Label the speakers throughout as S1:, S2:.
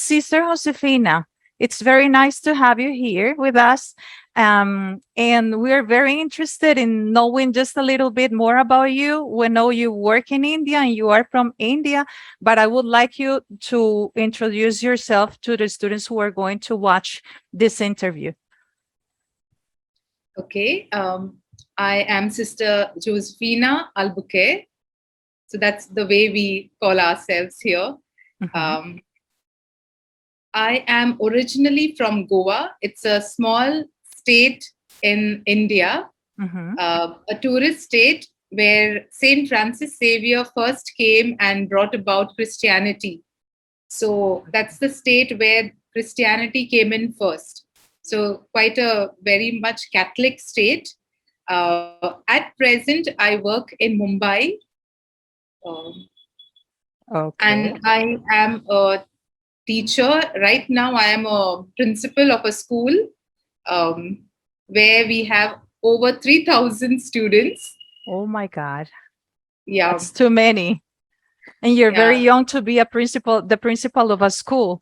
S1: Sister Josefina, it's very nice to have you here with us. And we're very interested in knowing just a little bit more about you. We know you work in India and you are from India, but I would like you to introduce yourself to the students who are going to watch this interview.
S2: Okay, I am Sister Josefina Albuquerque. So that's the way we call ourselves here.
S1: Mhm.
S2: I am originally from Goa. It's a small state in India,
S1: Mhm.
S2: a tourist state where Saint Francis Xavier first came and brought about Christianity. So that's the state where Christianity came in first. So quite a very much Catholic state. At present, I work in Mumbai, um,
S1: Okay.
S2: and I am a teacher. Right now, I am a principal of a school um, where we have over 3,000 students.
S1: Oh my God,
S2: Yeah,
S1: that's too many. And you're very
S2: yeah.
S1: young to be a principal, the principal of a school.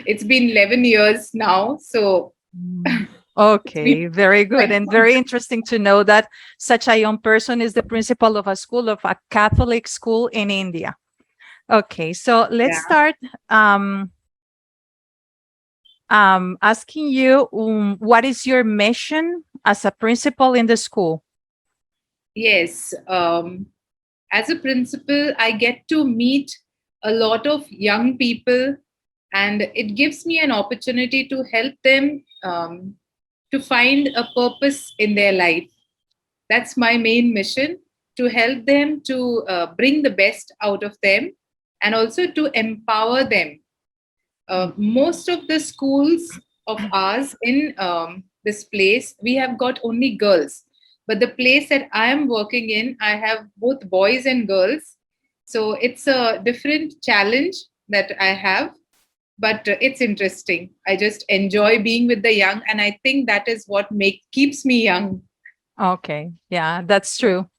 S2: It's been 11 years now. So
S1: Mm.
S2: it's
S1: Okay,
S2: been
S1: very good
S2: quite
S1: and
S2: some
S1: very
S2: time.
S1: interesting to know that such a young person is the principal of a school, of a Catholic school in India. Okay, so let's
S2: Yeah.
S1: start asking you what is your mission as a principal in the school?
S2: Yes. As a principal, I get to meet a lot of young people, and it gives me an opportunity to help them to find a purpose in their life. That's my main mission, to help them to bring the best out of them and also to empower them. Most of the schools of ours in this place, we have got only girls. But the place that I am working in, I have both boys and girls. So it's a different challenge that I have, but it's interesting. I just enjoy being with the young, and I think that is what keeps me young.
S1: Okay, yeah, that's true.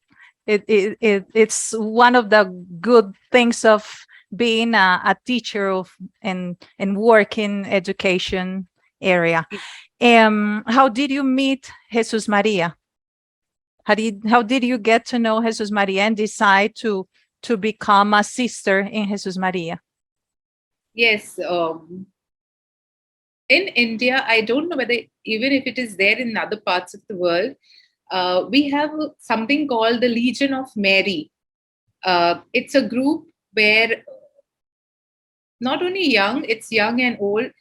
S1: It's one of the good things of being a teacher of and work in education area. How did you meet Jesus Maria? How did you get to know Jesus Maria and decide to become a sister in Jesus Maria?
S2: Yes, in India, I don't know whether even if it is there in other parts of the world, we have something called the Legion of Mary. It's a group where not only young, it's young and old,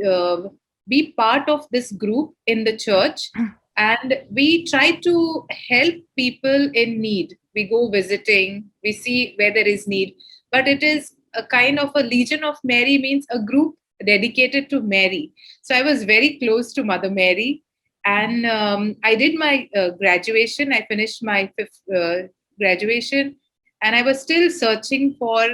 S2: uh, be part of this group in the church, and we try to help people in need. We go visiting, we see where there is need, but it is a kind of a Legion of Mary, means a group dedicated to Mary. So I was very close to Mother Mary, and I did my graduation. I finished my fifth graduation, and I was still searching for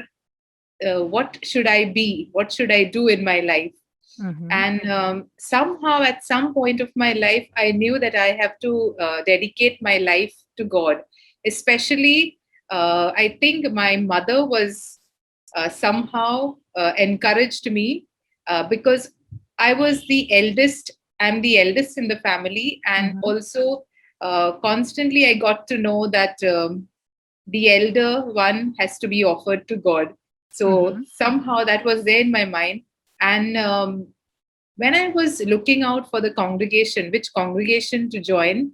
S2: what should I be? What should I do in my life?
S1: Mhm.
S2: And somehow, at some point of my life, I knew that I have to dedicate my life to God. Especially, I think my mother was somehow encouraged me because I was the eldest. I'm the eldest in the family, and
S1: Mhm.
S2: also constantly I got to know that the elder one has to be offered to God. So
S1: Mhm.
S2: somehow that was there in my mind. And when I was looking out for the congregation, which congregation to join,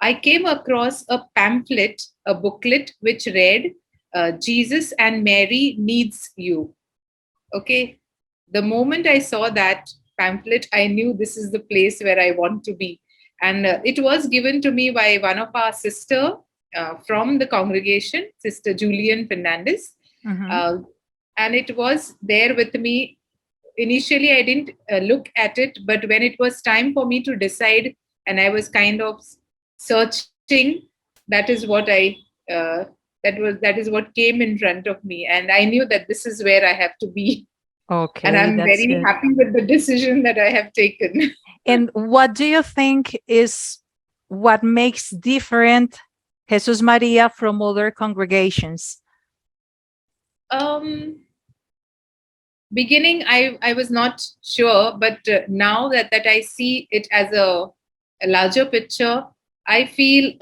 S2: I came across a pamphlet, a booklet, which read, Jesus and Mary needs you. Okay. The moment I saw that pamphlet, I knew this is the place where I want to be. And it was given to me by one of our sister from the congregation, Sister Julian Fernandez.
S1: Mhm.
S2: Uh, and it was there with me. Initially, I didn't look at it, but when it was time for me to decide, and I was kind of searching, that is what uh, that is what came in front of me, and I knew that this is where I have to be. And
S1: Okay,
S2: I'm
S1: that's
S2: very
S1: good.
S2: happy with the decision that I have taken.
S1: And what do you think is what makes different Jesus Maria from other congregations?
S2: um, beginning, I was not sure, but now that I see it as a larger picture, I feel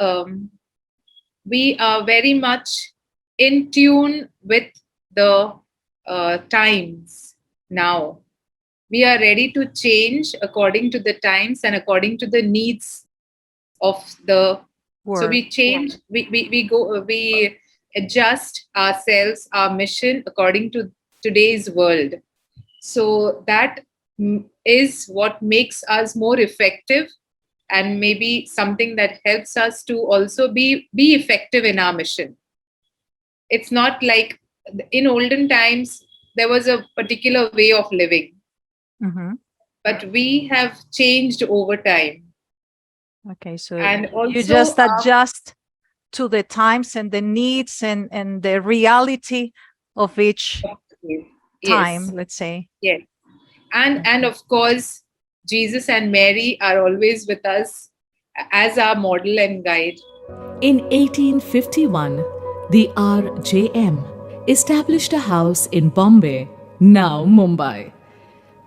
S2: we are very much in tune with the times now. We are ready to change according to the times and according to the needs of the. So
S1: World.
S2: we change, we adjust ourselves, our mission according to today's world. So that is what makes us more effective, and maybe something that helps us to also be effective in our mission. It's not like in olden times there was a particular way of living,
S1: Mhm.
S2: but we have changed over time.
S1: Okay, so
S2: And
S1: you
S2: also
S1: just adjust to the times and the needs and the reality of each time,
S2: yes,
S1: let's say.
S2: yes, and
S1: Okay.
S2: of course Jesus and Mary are always with us as our model and guide.
S3: In 1851, the RJM established a house in Bombay, now Mumbai,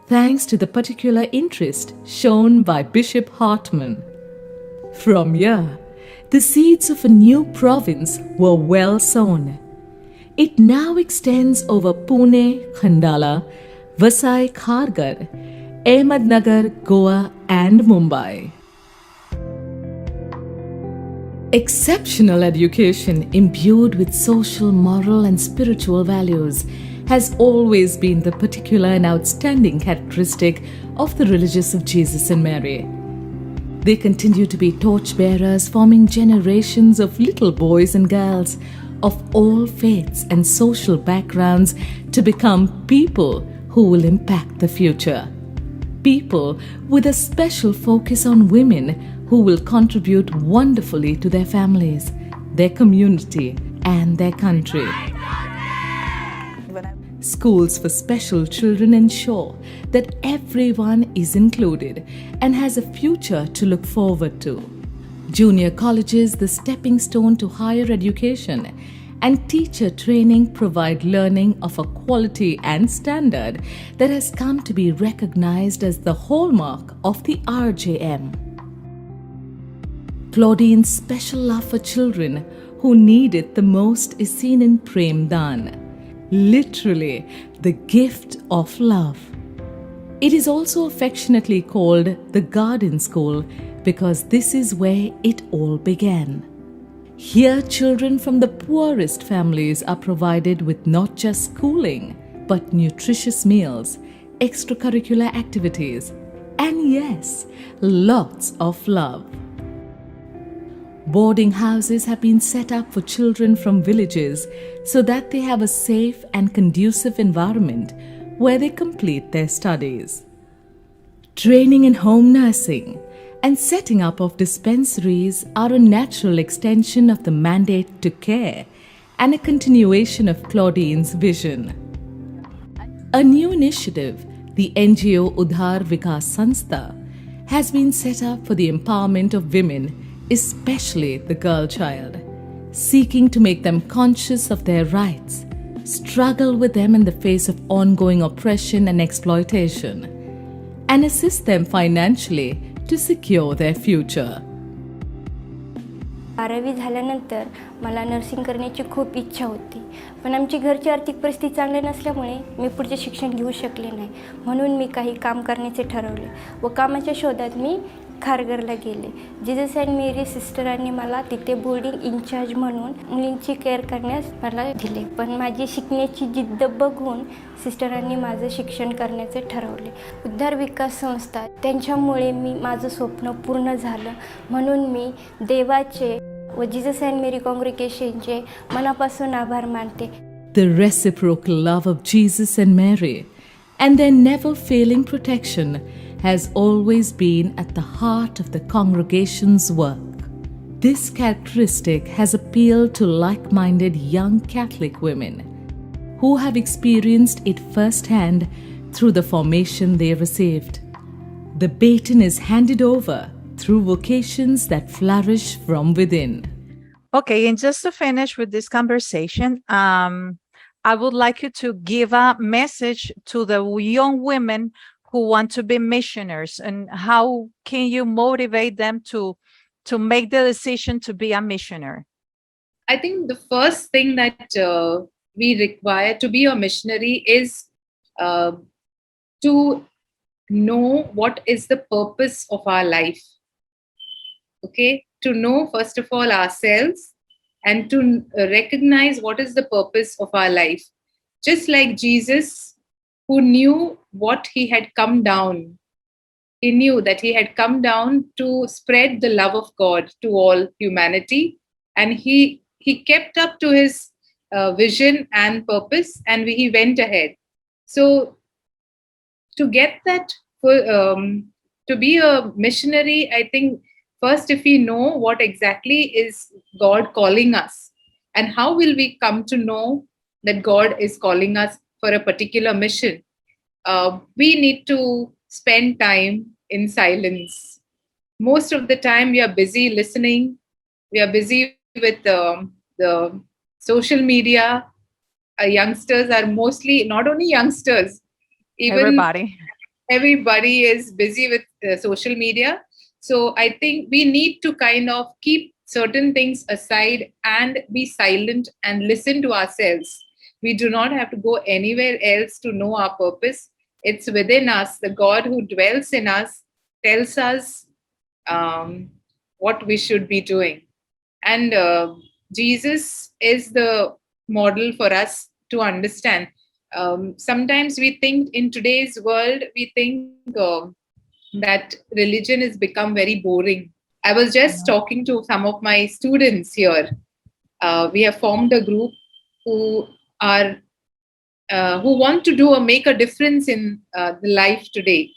S3: thanks to the particular interest shown by Bishop Hartman. From here, the seeds of a new province were well sown. It now extends over Pune, Khandala, Vasai Khargar, Ahmednagar, Goa, and Mumbai. Exceptional education imbued with social, moral, and spiritual values has always been the particular and outstanding characteristic of the religious of Jesus and Mary. They continue to be torchbearers, forming generations of little boys and girls of all faiths and social backgrounds to become people who will impact the future. People with a special focus on women who will contribute wonderfully to their families, their community, and their country. Schools for special children ensure that everyone is included and has a future to look forward to. Junior colleges, the stepping stone to higher education, and teacher training provide learning of a quality and standard that has come to be recognized as the hallmark of the RJM. Claudine's special love for children who need it the most is seen in Prem Dan, literally the gift of love. It is also affectionately called the Garden School because this is where it all began. Here, children from the poorest families are provided with not just schooling, but nutritious meals, extracurricular activities, and yes, lots of love. Boarding houses have been set up for children from villages so that they have a safe and conducive environment where they complete their studies. Training in home nursing and setting up of dispensaries are a natural extension of the mandate to care and a continuation of Claudine's vision. A new initiative, the NGO Udhar Vikas Sanstha, has been set up for the empowerment of women, especially the girl child, seeking to make them conscious of their rights, struggle with them in the face of ongoing oppression and exploitation, and assist them financially to secure their future.
S4: 12वी झाल्यानंतर मला nursing करण्याची खूप इच्छा होती, पण आमची घरची आर्थिक परिस्थिती चांगली नसल्यामुळे मी पुढचे शिक्षण घेऊ शकले नाही. म्हणून मी काही काम करण्याचे ठरवले व कामाच्या शोधात मी खारघरला गेले. जीजस अँड मेरी सिस्टरांनी मला तिथे बोर्डिंग इन्चार्ज म्हणून मुलींची केअर करण्यास मला दिले. पण माझी शिकण्याची जिद्द बघून सिस्टरांनी माझं शिक्षण करण्याचे ठरवले. उद्धार विकास संस्था त्यांच्यामुळे माझं स्वप्न पूर्ण झालं. म्हणून मी देवाचे व जीजस अँड मेरी कॉंग्रिगेशनचे मनापासून आभार मानते.
S3: The reciprocal love of Jesus and Mary and their never failing protection has always been at the heart of the congregation's work. This characteristic has appealed to like-minded young Catholic women who have experienced it firsthand through the formation they received. The baton is handed over through vocations that flourish from within.
S1: Okay, and just to finish with this conversation, I would like you to give a message to the young women who want to be missionaries, and how can you motivate them to make the decision to be a missionary?
S2: I think the first thing that we require to be a missionary is uh, to know what is the purpose of our life. Okay, to know first of all ourselves, and to recognize what is the purpose of our life. Just like Jesus, who knew what he had come down, he knew that he had come down to spread the love of God to all humanity, and he kept up to his vision and purpose, and he went ahead. So to get that, to be a missionary, I think first, if we know what exactly is God calling us, and how will we come to know that God is calling us for a particular mission, we need to spend time in silence. Most of the time, we are busy listening, we are busy with the social media. Youngsters are mostly, not only youngsters, even
S1: Everybody.
S2: everybody is busy with social media. So I think we need to kind of keep certain things aside and be silent and listen to ourselves. We do not have to go anywhere else to know our purpose. It's within us. The God who dwells in us tells us um, what we should be doing. And Jesus is the model for us to understand. Sometimes we think in today's world, we think that religion has become very boring. I was just
S1: Mhm.
S2: talking to some of my students here. We have formed a group who are who want to do or make a difference in the life today.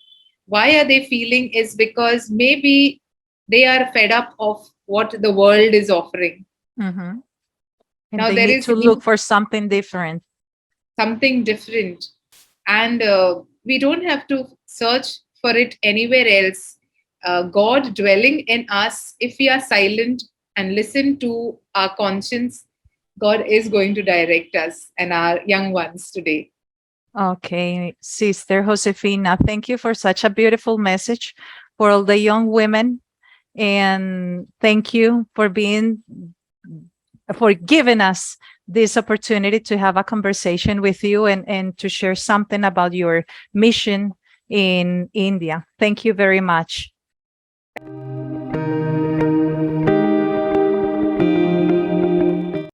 S2: Why are they feeling? Is because maybe they are fed up of what the world is offering.
S1: Mhm. And
S2: Now
S1: they
S2: there
S1: need
S2: is
S1: to look for something different.
S2: something different, and we don't have to search for it anywhere else. God dwelling in us, if we are silent and listen to our conscience, God is going to direct us and our young ones today.
S1: Okay, Sister Josefina, thank you for such a beautiful message for all the young women. And thank you for giving us this opportunity to have a conversation with you, and to share something about your mission in India. Thank you very much.